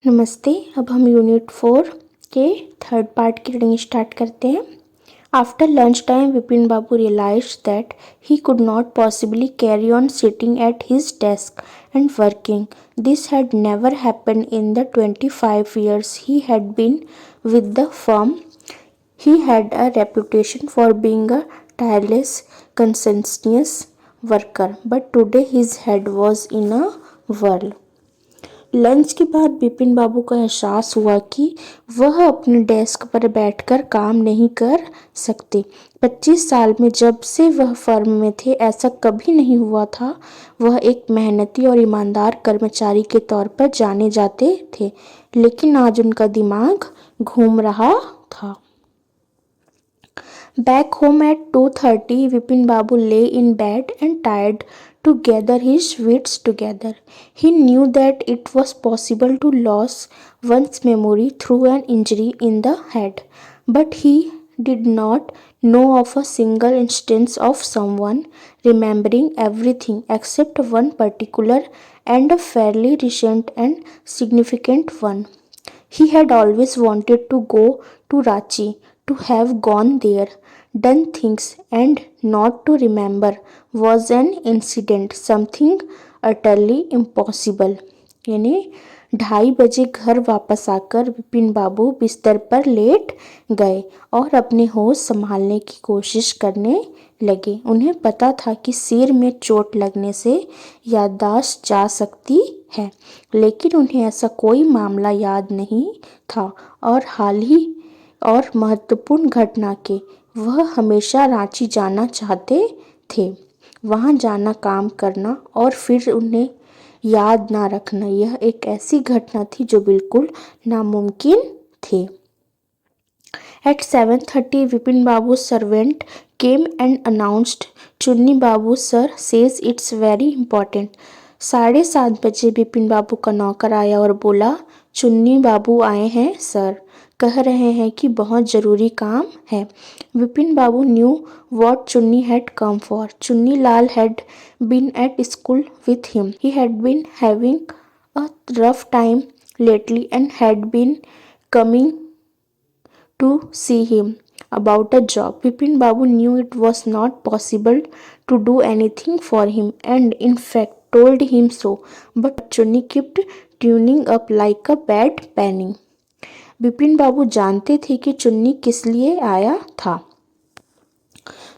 नमस्ते। अब हम यूनिट 4 के थर्ड पार्ट की रीडिंग स्टार्ट करते हैं। After lunch time Vipin Babu realised that he could not possibly carry on sitting at his desk and working. This had never happened in the 25 years he had been with the firm. He had a reputation for being a tireless, conscientious worker, but today his head was in a whirl. Lunch के बाद बिपिन बाबू को एहसास हुआ कि वह अपने desk पर बैठकर काम नहीं कर सकते। 25 साल में जब से वह फर्म में थे ऐसा कभी नहीं हुआ था। वह एक मेहनती और ईमानदार कर्मचारी के तौर पर जाने जाते थे, लेकिन आज उनका दिमाग घूम रहा था। Back home at 2:30, Vipin Babu lay in bed and tried to gather his wits together. He knew that it was possible to lose one's memory through an injury in the head, but he did not know of a single instance of someone remembering everything except one particular and a fairly recent and significant one. He had always wanted to go to Ranchi, to have gone there, done things, and not to remember was an incident, something utterly impossible. यानी 2:30 घर वापस आकर विपिन बाबू बिस्तर पर late गए और अपने होश संभालने की कोशिश करने लगे। उन्हें पता था कि सिर में चोट लगने से याददाश्त जा सकती है, लेकिन उन्हें ऐसा कोई मामला याद नहीं था और हाल ही और महत्वपूर्ण घटना के वह हमेशा रांची जाना चाहते थे। वहाँ जाना, काम करना और फिर उन्हें याद ना रखना, यह एक ऐसी घटना थी जो बिल्कुल नामुमकिन थी। At 7:30, Vipin Babu's servant came and announced, "Chunni Babu, sir, says it's very important." 7:30 Vipin बाबू का नौकर आया और बोला, चुन्नी बाबू आए हैं सर, कह रहे हैं कि बहुत ज़रूरी काम है। विपिन बाबू knew what Chunni had come for. Chunni Lal had been at school with him. He had been having a rough time lately and had been coming to see him about a job. Vipin Babu knew it was not possible to do anything for him and in fact told him so, but Chunni kept tuning up like a bad penny. Vipin बाबू जानते थे कि चुन्नी किस लिए आया था।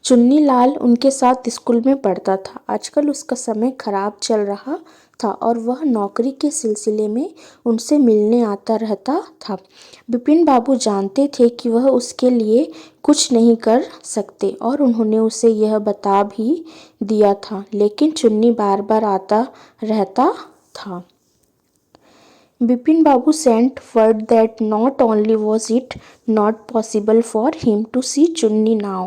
चुन्नी लाल उनके साथ स्कूल में पढ़ता था। आजकल उसका समय खराब चल रहा था और वह नौकरी के सिलसिले में उनसे मिलने आता रहता था। विपिन बाबू जानते थे कि वह उसके लिए कुछ नहीं कर सकते और उन्होंने उसे यह बता भी दिया था, लेकिन चुन्नी बार बार आता रहता था। Bipin Babu sent word that not only was it not possible for him to see Chunni now,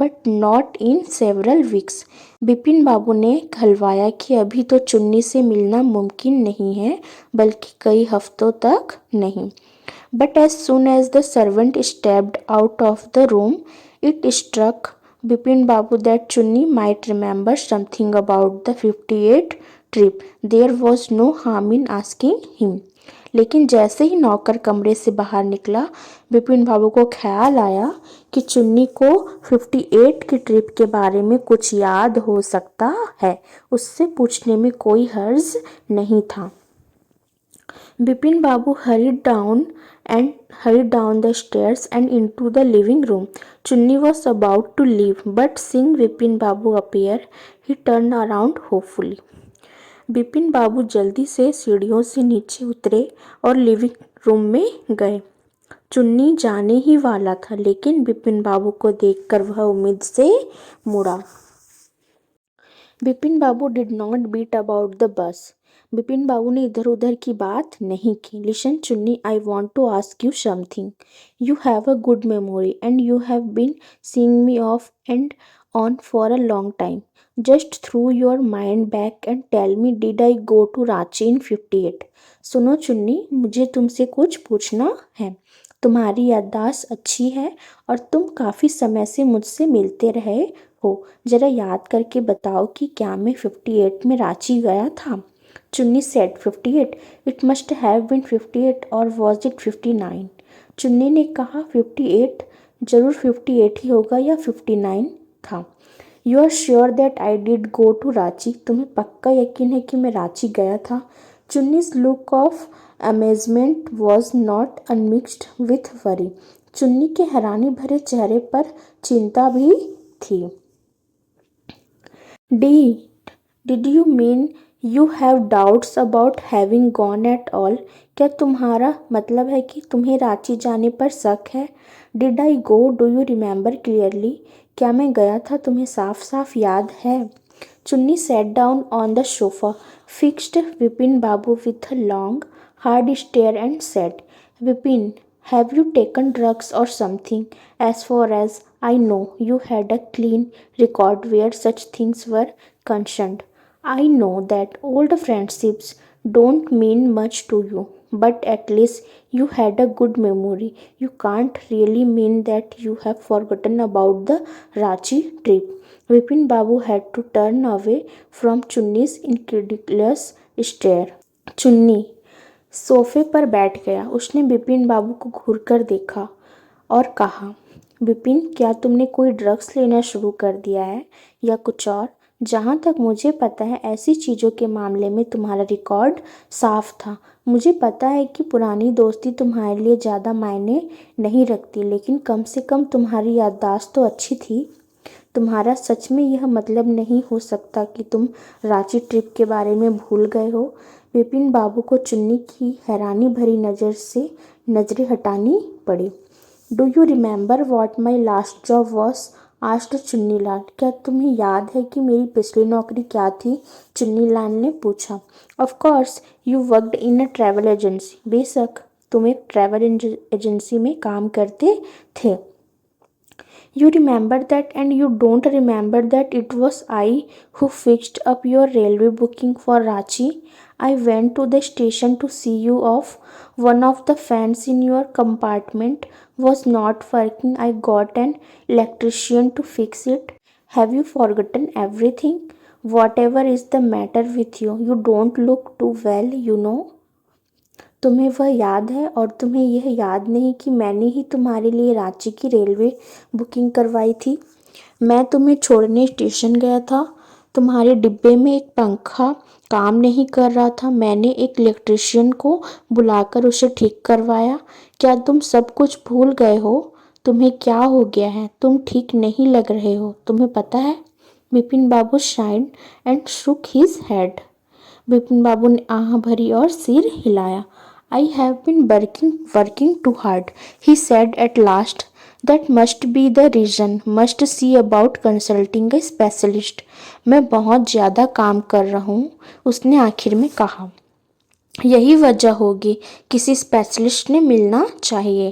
but not in several weeks. Bipin babu ने कहलवाया कि अभी तो चुन्नी से मिलना मुमकिन नहीं है, बल्कि कई हफ्तों तक नहीं। But as soon as the servant stepped out of the room, it struck Bipin Babu that Chunni might remember something about the 58 trip. There was no harm in asking him. लेकिन जैसे ही नौकर कमरे से बाहर निकला, विपिन बाबू को ख्याल आया कि चुन्नी को 58 की ट्रिप के बारे में कुछ याद हो सकता है। उससे पूछने में कोई हर्ज नहीं था। विपिन बाबू hurried down the stairs and into the living room. Chunni was about to leave, but seeing Vipin Babu appear, he turned around hopefully. Vipin बाबू जल्दी से सीढ़ियों से नीचे उतरे और लिविंग रूम में गए। चुन्नी जाने ही वाला था, लेकिन विपिन बाबू को देखकर वह उम्मीद से मुड़ा। Vipin Babu did not beat about the bush. Vipin बाबू ने इधर उधर की बात नहीं की। Listen Chunni, I want to ask you something. You have a good memory and you have been seeing me off and on for a long time. Just throw your mind back and tell me, did I go to Ranchi in 58? सुनो चुन्नी, मुझे तुमसे कुछ पूछना है। तुम्हारी याददाश्त अच्छी है और तुम काफ़ी समय से मुझसे मिलते रहे हो। ज़रा याद करके बताओ कि क्या मैं 58 में रांची गया था। Chunni said 58. It must have been 58 or was it 59? चुन्नी ने कहा 58, जरूर 58 ही होगा या 59 था। You are sure that I did go to Ranchi? तुम्हें पक्का यकीन है कि मैं रांची गया था? Chunni's look of amazement was not unmixed with worry. Chunni के हैरानी भरे चेहरे पर चिंता भी थी। Did you mean you have doubts about having gone at all? क्या तुम्हारा मतलब है कि तुम्हें रांची जाने पर शक है? Did I go? Do you remember clearly? क्या मैं गया था? तुम्हें साफ साफ याद है? चुन्नी sat down on the sofa, fixed Vipin Babu with a long, hard stare and said, Vipin, have you taken drugs or something? As far as I know, you had a clean record where such things were concerned. I know that old friendships don't mean much to you, but at least you had a good memory. You can't really mean that you have forgotten about the Ranchi trip. Vipin Babu had to turn away from Chunni's incredulous stare. चुन्नी सोफे पर बैठ गया। उसने बिपिन बाबू को घूरकर देखा और कहा, बिपिन, क्या तुमने कोई ड्रग्स लेना शुरू कर दिया है या कुछ और? जहाँ तक मुझे पता है ऐसी चीज़ों के मामले में तुम्हारा रिकॉर्ड साफ था। मुझे पता है कि पुरानी दोस्ती तुम्हारे लिए ज़्यादा मायने नहीं रखती, लेकिन कम से कम तुम्हारी याददाश्त तो अच्छी थी। तुम्हारा सच में यह मतलब नहीं हो सकता कि तुम रांची ट्रिप के बारे में भूल गए हो? विपिन बाबू को चुन्नी की हैरानी भरी नज़र से नज़रें हटानी पड़ी। Do you remember what my last job was? Asked Chunnilal. क्या तुम्हें याद है कि मेरी पिछली नौकरी क्या थी? चुन्नीलाल ने पूछा। Of course, you worked in a travel agency. बेशक, तुम एक ट्रैवल एजेंसी में काम करते थे। You remember that, and you don't remember that it was I who fixed up your railway booking for Ranchi? I went to the station to see you off. One of the fans in your compartment was not working. I got an electrician to fix it. Have you forgotten everything? Whatever is the matter with you? You don't look too well, you know. तुम्हें वह याद है और तुम्हें यह याद नहीं कि मैंने ही तुम्हारे लिए रांची की रेलवे बुकिंग करवाई थी? मैं तुम्हें छोड़ने स्टेशन गया था। तुम्हारे डिब्बे में एक पंखा काम नहीं कर रहा था। मैंने एक इलेक्ट्रिशियन को बुलाकर उसे ठीक करवाया। क्या तुम सब कुछ भूल गए हो? तुम्हें क्या हो गया है? तुम ठीक नहीं लग रहे हो, तुम्हें पता है? Bipin babu sighed and shook his head. Bipin babu ने आह भरी और सिर हिलाया। I have been working too hard, he said at last. That must be the reason. Must see about consulting a specialist. मैं बहुत ज़्यादा काम कर रहा हूँ, उसने आखिर में कहा। यही वजह होगी, किसी स्पेशलिस्ट ने मिलना चाहिए।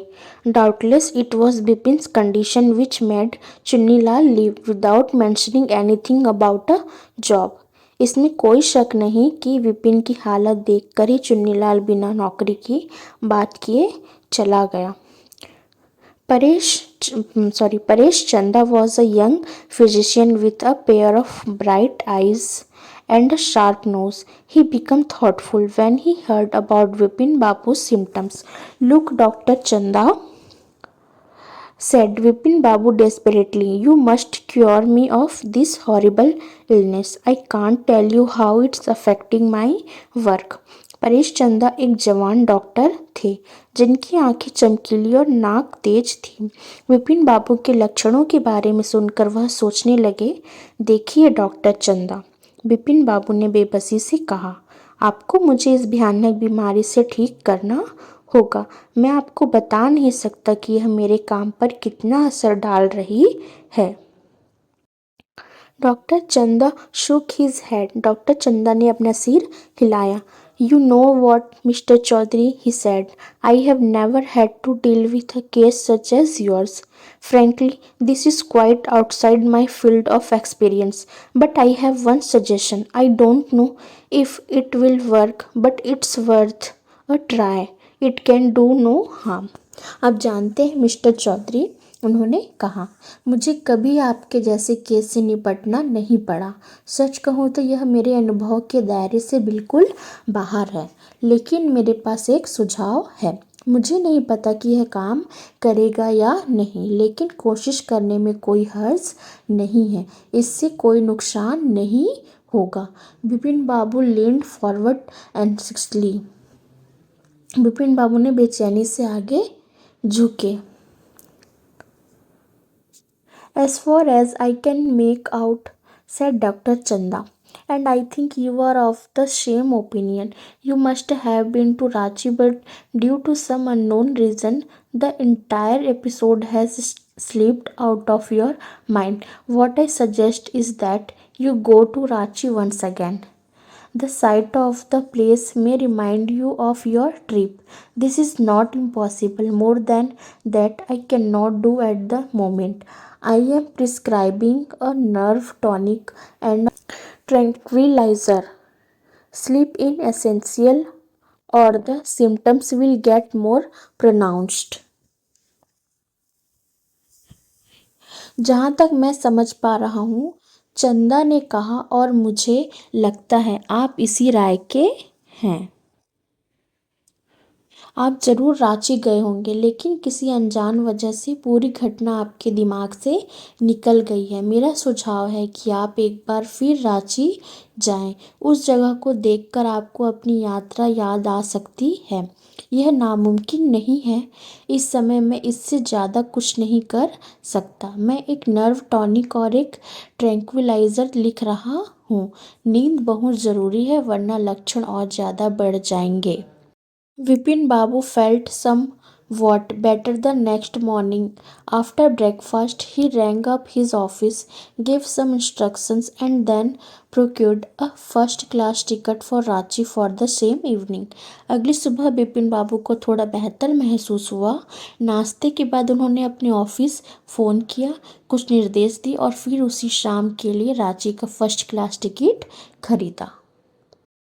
Doubtless it was Bipin's condition which made Chunilal leave without mentioning anything about a job. इसमें कोई शक नहीं कि विपिन की हालत देखकर ही चुन्नीलाल बिना नौकरी की बात किए चला गया। परेश चंदा was a young physician with a pair of bright eyes and a sharp nose. He became thoughtful when he heard about Vipin Babu's symptoms. Look, Dr. Chanda, said Vipin Babu desperately, you must cure me of this horrible illness. I can't tell you how it's affecting my work. Paresh चंदा एक जवान doctor थे जिनकी आंखें चमकीली और नाक तेज थी। विपिन बाबू के लक्षणों के बारे में सुनकर वह सोचने लगे, देखिए डॉक्टर चंदा, विपिन बाबू ने बेबसी से कहा, आपको मुझे इस भयानक बीमारी से ठीक करना होगा। मैं आपको बता नहीं सकता कि यह मेरे काम पर कितना असर डाल रही है। डॉक्टर चंदा शुक हिज हेड। डॉक्टर चंदा ने अपना सिर हिलाया। You know what, Mr. Chaudhary, he said, I have never had to deal with a case such as yours. Frankly, this is quite outside my field of experience. But I have one suggestion. I don't know if it will work, but it's worth a try. It can do no harm. आप जानते हैं mister Chaudhary, उन्होंने कहा। मुझे कभी आपके जैसे case से निपटना नहीं पड़ा। सच कहूँ तो यह मेरे अनुभव के दायरे से बिल्कुल बाहर है, लेकिन मेरे पास एक सुझाव है। मुझे नहीं पता कि यह काम करेगा या नहीं, लेकिन कोशिश करने में कोई हर्ज नहीं है। इससे कोई नुकसान नहीं होगा। विपिन बाबू leaned फॉरवर्ड एंग्जियसली। विपिन बाबू ने बेचैनी से आगे झुके। As far as I can make out, said Dr. Chanda, and I think you are of the same opinion. You must have been to Ranchi, but due to some unknown reason, the entire episode has slipped out of your mind. What I suggest is that you go to Ranchi once again. The sight of the place may remind you of your trip. This is not impossible. More than that, I cannot do at the moment. I am prescribing a nerve tonic and a tranquilizer. Sleep in essential or the symptoms will get more pronounced. जहाँ तक मैं समझ पा रहा हूँ, चंदा ने कहा, और मुझे लगता है आप इसी राय के हैं। आप जरूर रांची गए होंगे, लेकिन किसी अनजान वजह से पूरी घटना आपके दिमाग से निकल गई है। मेरा सुझाव है कि आप एक बार फिर रांची जाएं। उस जगह को देखकर आपको अपनी यात्रा याद आ सकती है। यह नामुमकिन नहीं है। इस समय मैं इससे ज़्यादा कुछ नहीं कर सकता। मैं एक नर्व टॉनिक और एक ट्रैंक्विलाइज़र लिख रहा हूँ। नींद बहुत ज़रूरी है, वरना लक्षण और ज़्यादा बढ़ जाएंगे। Vipin Babu felt somewhat better the next morning. After breakfast, he rang up his office, gave some instructions, and then procured a first class ticket for Ranchi for the same evening. अगली सुबह बिपिन बाबू को थोड़ा बेहतर महसूस हुआ। नाश्ते के बाद उन्होंने अपने ऑफिस फ़ोन किया, कुछ निर्देश दिए और फिर उसी शाम के लिए रांची का फर्स्ट क्लास टिकट खरीदा।